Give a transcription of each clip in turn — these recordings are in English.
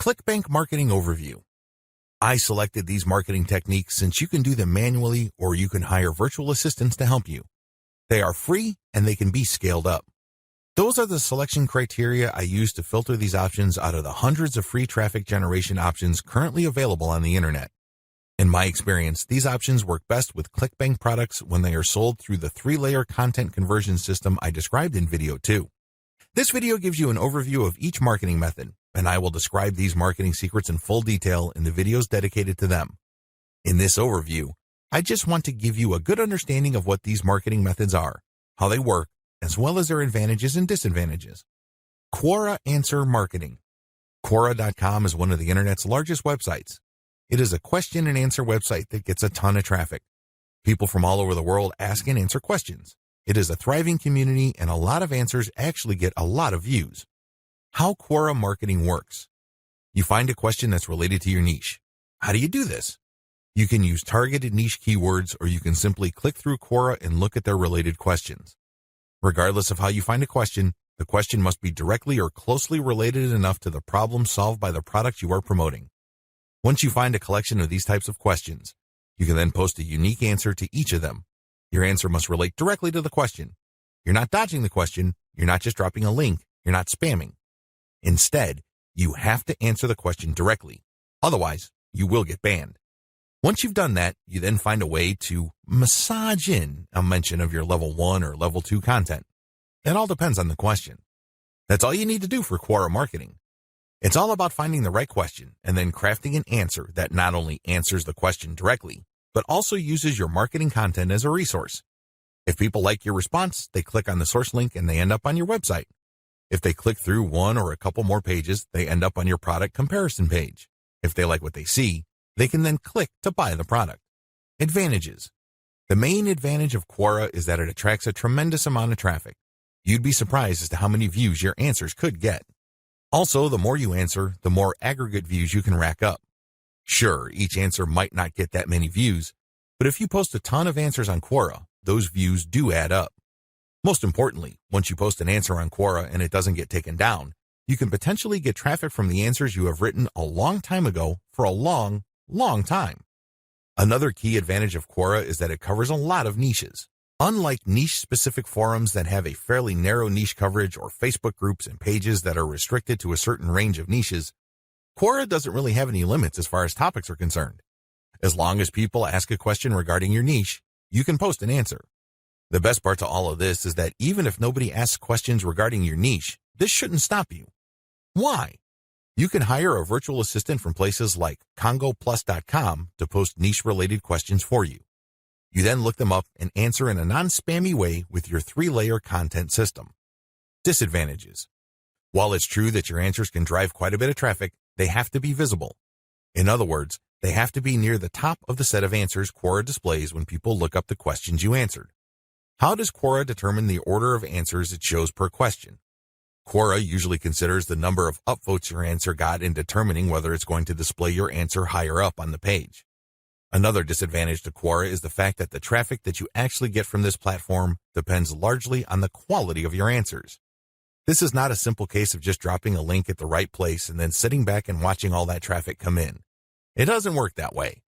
ClickBank Marketing Overview. I selected these marketing techniques since you can do them manually or you can hire virtual assistants to help you. They are free and they can be scaled up. Those are the selection criteria I use to filter these options out of the hundreds of free traffic generation options currently available on the internet. In my experience, these options work best with ClickBank products when they are sold through the 3-layer content conversion system I described in video 2. This video gives you an overview of each marketing method, and I will describe these marketing secrets in full detail in the videos dedicated to them. In this overview, I just want to give you a good understanding of what these marketing methods are, how they work, as well as their advantages and disadvantages. Quora Answer Marketing. Quora.com is one of the internet's largest websites. It is a question and answer website that gets a ton of traffic. People from all over the world ask and answer questions. It is a thriving community and a lot of answers actually get a lot of views. How Quora marketing works. You find a question that's related to your niche. How do you do this? You can use targeted niche keywords or you can simply click through Quora and look at their related questions. Regardless of how you find a question, the question must be directly or closely related enough to the problem solved by the product you are promoting. Once you find a collection of these types of questions, you can then post a unique answer to each of them. Your answer must relate directly to the question. You're not dodging the question. You're not just dropping a link. You're not spamming. Instead, you have to answer the question directly. Otherwise, you will get banned. Once you've done that, you then find a way to massage in a mention of your level 1 or level 2 content. It all depends on the question. That's all you need to do for Quora marketing. It's all about finding the right question and then crafting an answer that not only answers the question directly, but also uses your marketing content as a resource. If people like your response, they click on the source link and they end up on your website. If they click through one or a couple more pages, they end up on your product comparison page. If they like what they see, they can then click to buy the product. Advantages. The main advantage of Quora is that it attracts a tremendous amount of traffic. You'd be surprised as to how many views your answers could get. Also, the more you answer, the more aggregate views you can rack up. Sure, each answer might not get that many views, but if you post a ton of answers on Quora, those views do add up. Most importantly, once you post an answer on Quora and it doesn't get taken down, you can potentially get traffic from the answers you have written a long time ago for a long time. Another key advantage of Quora is that it covers a lot of niches. Unlike niche-specific forums that have a fairly narrow niche coverage or Facebook groups and pages that are restricted to a certain range of niches, Quora doesn't really have any limits as far as topics are concerned. As long as people ask a question regarding your niche, you can post an answer. The best part to all of this is that even if nobody asks questions regarding your niche, this shouldn't stop you. Why? You can hire a virtual assistant from places like congoplus.com to post niche-related questions for you. You then look them up and answer in a non-spammy way with your 3-layer content system. Disadvantages. While it's true that your answers can drive quite a bit of traffic, they have to be visible. In other words, they have to be near the top of the set of answers Quora displays when people look up the questions you answered. How does Quora determine the order of answers it shows per question? Quora usually considers the number of upvotes your answer got in determining whether it's going to display your answer higher up on the page. Another disadvantage to Quora is the fact that the traffic that you actually get from this platform depends largely on the quality of your answers. This is not a simple case of just dropping a link at the right place and then sitting back and watching all that traffic come in. It doesn't work that way.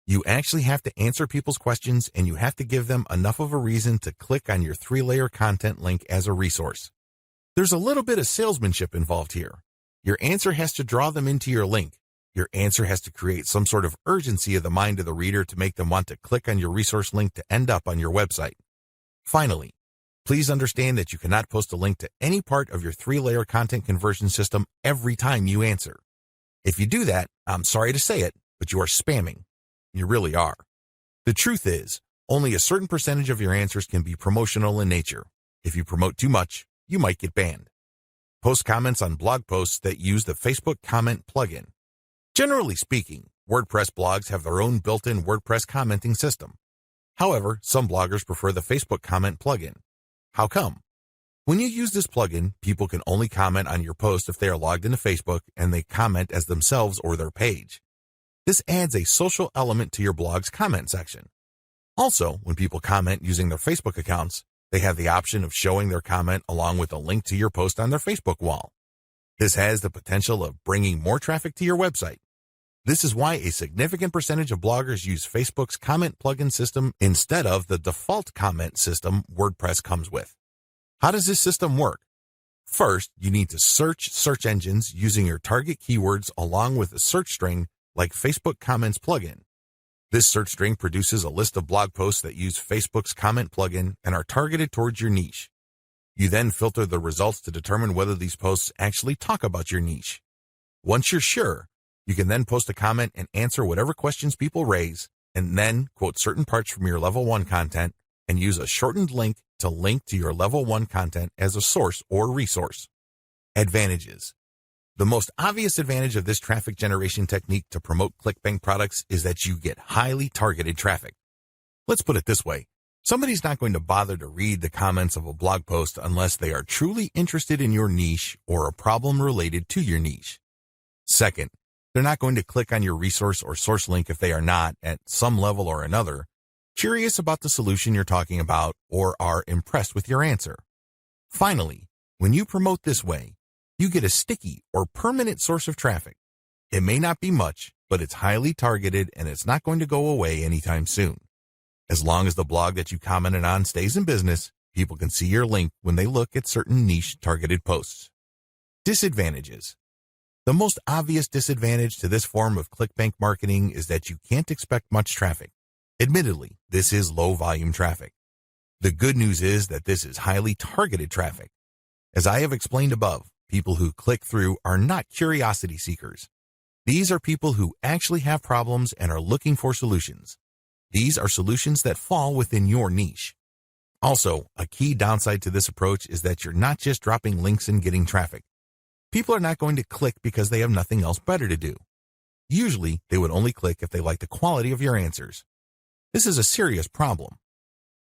You actually have to answer people's questions and you have to give them enough of a reason to click on your 3-layer content link as a resource. There's a little bit of salesmanship involved here. Your answer has to draw them into your link. Your answer has to create some sort of urgency of the mind of the reader to make them want to click on your resource link to end up on your website. Finally, please understand that you cannot post a link to any part of your 3-layer content conversion system every time you answer. If you do that, I'm sorry to say it, but you are spamming. You really are. The truth is, only a certain percentage of your answers can be promotional in nature. If you promote too much, you might get banned. Post comments on blog posts that use the Facebook comment plugin. Generally speaking, WordPress blogs have their own built-in WordPress commenting system. However, some bloggers prefer the Facebook comment plugin. How come? When you use this plugin, people can only comment on your post if they are logged into Facebook and they comment as themselves or their page. This adds a social element to your blog's comment section. Also, when people comment using their Facebook accounts, they have the option of showing their comment along with a link to your post on their Facebook wall. This has the potential of bringing more traffic to your website. This is why a significant percentage of bloggers use Facebook's comment plugin system instead of the default comment system WordPress comes with. How does this system work? First, you need to search search engines using your target keywords along with a search string like Facebook Comments plugin. This search string produces a list of blog posts that use Facebook's comment plugin and are targeted towards your niche. You then filter the results to determine whether these posts actually talk about your niche. Once you're sure, you can then post a comment and answer whatever questions people raise, and then quote certain parts from your level 1 content and use a shortened link to your level 1 content as a source or resource. Advantages. The most obvious advantage of this traffic generation technique to promote ClickBank products is that you get highly targeted traffic. Let's put it this way. Somebody's not going to bother to read the comments of a blog post unless they are truly interested in your niche or a problem related to your niche. Second, they're not going to click on your resource or source link if they are not, at some level or another, curious about the solution you're talking about or are impressed with your answer. Finally, when you promote this way, you get a sticky or permanent source of traffic. It may not be much, but it's highly targeted and it's not going to go away anytime soon. As long as the blog that you commented on stays in business, people can see your link when they look at certain niche targeted posts. Disadvantages. The most obvious disadvantage to this form of ClickBank marketing is that you can't expect much traffic. Admittedly, this is low volume traffic. The good news is that this is highly targeted traffic. As I have explained above, people who click through are not curiosity seekers. These are people who actually have problems and are looking for solutions. These are solutions that fall within your niche. Also, a key downside to this approach is that you're not just dropping links and getting traffic. People are not going to click because they have nothing else better to do. Usually, they would only click if they like the quality of your answers. This is a serious problem.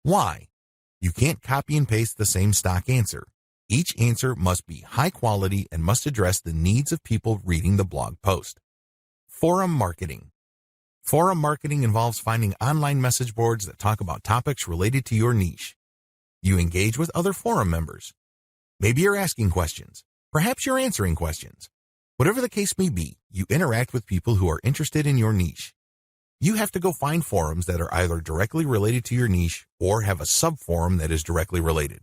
Why? You can't copy and paste the same stock answer. Each answer must be high quality and must address the needs of people reading the blog post. Forum marketing. Forum marketing involves finding online message boards that talk about topics related to your niche. You engage with other forum members. Maybe you're asking questions. Perhaps you're answering questions. Whatever the case may be, you interact with people who are interested in your niche. You have to go find forums that are either directly related to your niche or have a sub-forum that is directly related.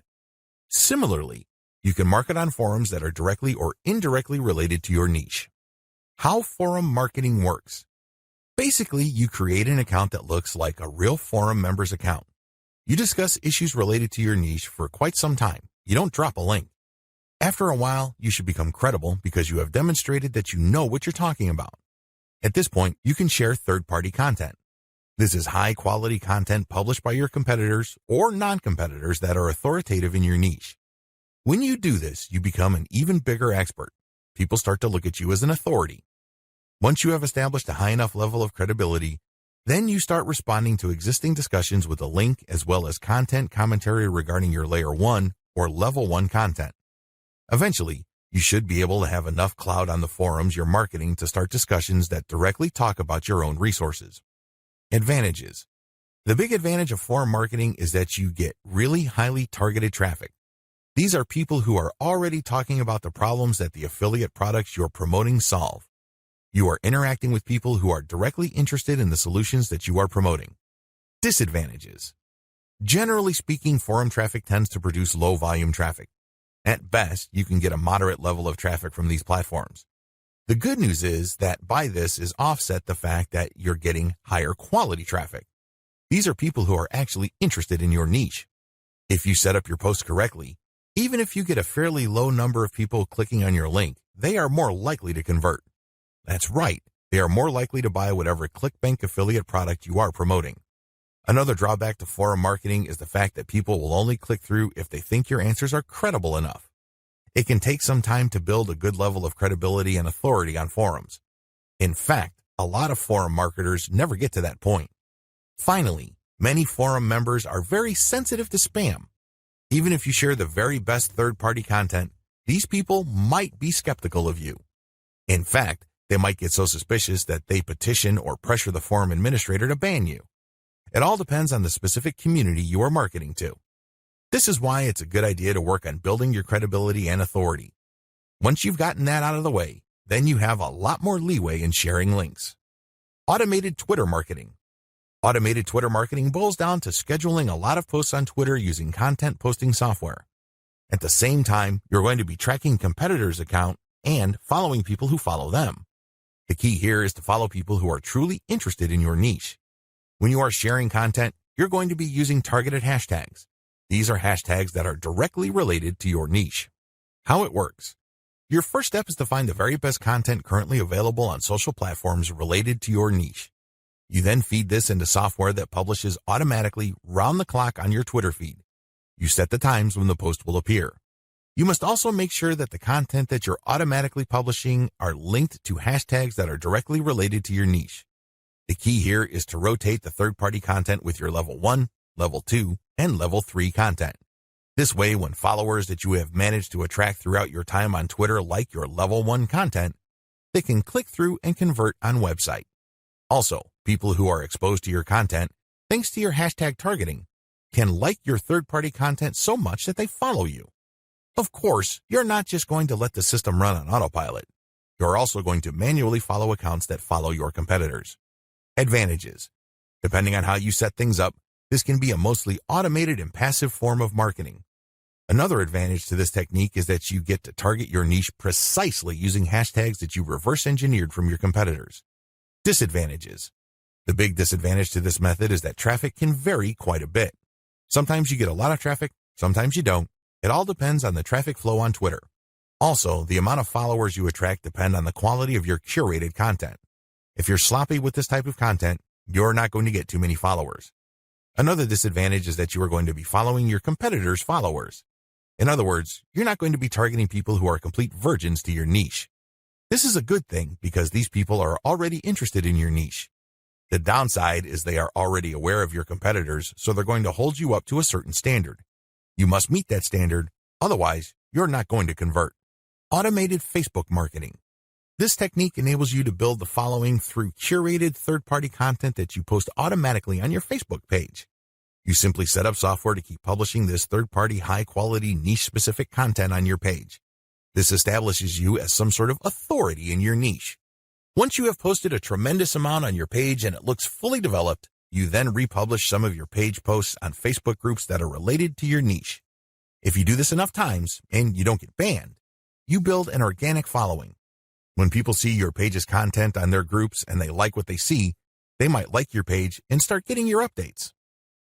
Similarly, you can market on forums that are directly or indirectly related to your niche. How forum marketing works. Basically, you create an account that looks like a real forum member's account. You discuss issues related to your niche for quite some time. You don't drop a link. After a while, you should become credible because you have demonstrated that you know what you're talking about. At this point, you can share third-party content. This is high-quality content published by your competitors or non-competitors that are authoritative in your niche. When you do this, you become an even bigger expert. People start to look at you as an authority. Once you have established a high enough level of credibility, then you start responding to existing discussions with a link as well as content commentary regarding your Layer 1 or Level 1 content. Eventually, you should be able to have enough clout on the forums you're marketing to start discussions that directly talk about your own resources. Advantages. The big advantage of forum marketing is that you get really highly targeted traffic. These are people who are already talking about the problems that the affiliate products you're promoting solve. You are interacting with people who are directly interested in the solutions that you are promoting. Disadvantages. Generally speaking, forum traffic tends to produce low volume traffic. At best, you can get a moderate level of traffic from these platforms. The good news is that by this is offset the fact that you're getting higher quality traffic. These are people who are actually interested in your niche. If you set up your post correctly, even if you get a fairly low number of people clicking on your link, they are more likely to convert. That's right, they are more likely to buy whatever ClickBank affiliate product you are promoting. Another drawback to forum marketing is the fact that people will only click through if they think your answers are credible enough. It can take some time to build a good level of credibility and authority on forums. In fact, a lot of forum marketers never get to that point. Finally, many forum members are very sensitive to spam. Even if you share the very best third-party content, these people might be skeptical of you. In fact, they might get so suspicious that they petition or pressure the forum administrator to ban you. It all depends on the specific community you are marketing to. This is why it's a good idea to work on building your credibility and authority. Once you've gotten that out of the way, then you have a lot more leeway in sharing links. Automated Twitter marketing. Automated Twitter marketing boils down to scheduling a lot of posts on Twitter using content posting software. At the same time, you're going to be tracking competitors' account and following people who follow them. The key here is to follow people who are truly interested in your niche. When you are sharing content, you're going to be using targeted hashtags. These are hashtags that are directly related to your niche. How it works. Your first step is to find the very best content currently available on social platforms related to your niche. You then feed this into software that publishes automatically round the clock on your Twitter feed. You set the times when the post will appear. You must also make sure that the content that you're automatically publishing are linked to hashtags that are directly related to your niche. The key here is to rotate the third-party content with your level 1, level 2, and level 3 content. This way, when followers that you have managed to attract throughout your time on Twitter like your level 1 content, they can click through and convert on website. Also, people who are exposed to your content, thanks to your hashtag targeting, can like your third-party content so much that they follow you. Of course, you're not just going to let the system run on autopilot. You're also going to manually follow accounts that follow your competitors. Advantages. Depending on how you set things up, this can be a mostly automated and passive form of marketing. Another advantage to this technique is that you get to target your niche precisely using hashtags that you reverse engineered from your competitors. Disadvantages. The big disadvantage to this method is that traffic can vary quite a bit. Sometimes you get a lot of traffic, sometimes you don't. It all depends on the traffic flow on Twitter. Also, the amount of followers you attract depend on the quality of your curated content. If you're sloppy with this type of content, you're not going to get too many followers. Another disadvantage is that you are going to be following your competitors' followers. In other words, you're not going to be targeting people who are complete virgins to your niche. This is a good thing because these people are already interested in your niche. The downside is they are already aware of your competitors, so they're going to hold you up to a certain standard. You must meet that standard, otherwise you're not going to convert. Automated Facebook marketing. This technique enables you to build the following through curated third-party content that you post automatically on your Facebook page. You simply set up software to keep publishing this third-party high-quality niche-specific content on your page. This establishes you as some sort of authority in your niche. Once you have posted a tremendous amount on your page and it looks fully developed, you then republish some of your page posts on Facebook groups that are related to your niche. If you do this enough times and you don't get banned, you build an organic following. When people see your page's content on their groups and they like what they see, they might like your page and start getting your updates.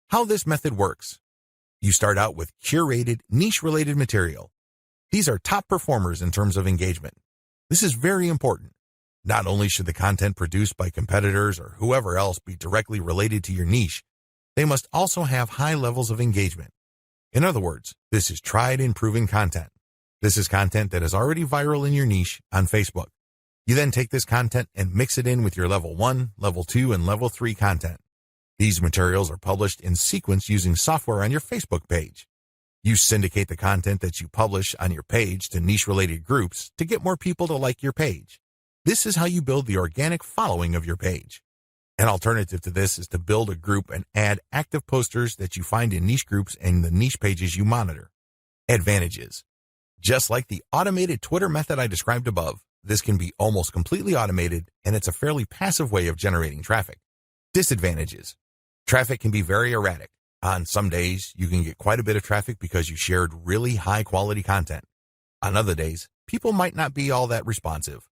How this method works. You start out with curated, niche-related material. These are top performers in terms of engagement. This is very important. Not only should the content produced by competitors or whoever else be directly related to your niche, they must also have high levels of engagement. In other words, this is tried and proven content. This is content that is already viral in your niche on Facebook. You then take this content and mix it in with your level 1, level 2, and level 3 content. These materials are published in sequence using software on your Facebook page. You syndicate the content that you publish on your page to niche-related groups to get more people to like your page. This is how you build the organic following of your page. An alternative to this is to build a group and add active posters that you find in niche groups and the niche pages you monitor. Advantages. Just like the automated Twitter method I described above, this can be almost completely automated, and it's a fairly passive way of generating traffic. Disadvantages. Traffic can be very erratic. On some days, you can get quite a bit of traffic because you shared really high-quality content. On other days, people might not be all that responsive.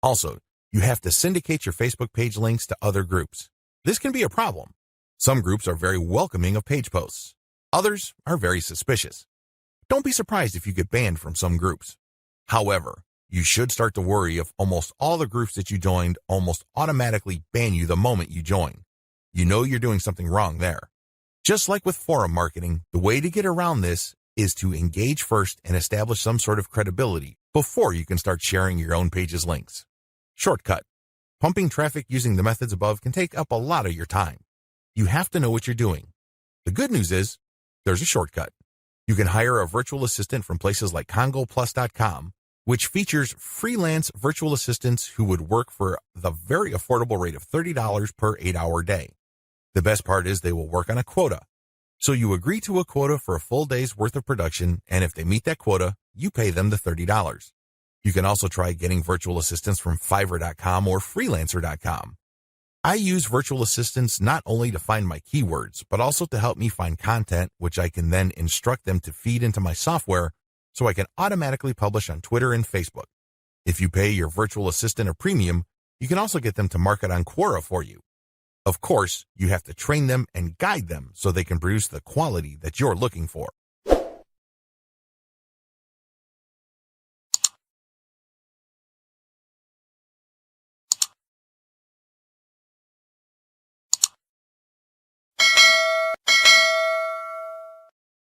Also, you have to syndicate your Facebook page links to other groups. This can be a problem. Some groups are very welcoming of page posts. Others are very suspicious. Don't be surprised if you get banned from some groups. However, you should start to worry if almost all the groups that you joined almost automatically ban you the moment you join. You know you're doing something wrong there. Just like with forum marketing, the way to get around this is to engage first and establish some sort of credibility before you can start sharing your own page's links. Shortcut. Pumping traffic using the methods above can take up a lot of your time. You have to know what you're doing. The good news is, there's a shortcut. You can hire a virtual assistant from places like CongoPlus.com, which features freelance virtual assistants who would work for the very affordable rate of $30 per 8-hour day. The best part is they will work on a quota. So you agree to a quota for a full day's worth of production, and if they meet that quota, you pay them the $30. You can also try getting virtual assistants from Fiverr.com or Freelancer.com. I use virtual assistants not only to find my keywords, but also to help me find content, which I can then instruct them to feed into my software so I can automatically publish on Twitter and Facebook. If you pay your virtual assistant a premium, you can also get them to market on Quora for you. Of course, you have to train them and guide them so they can produce the quality that you're looking for.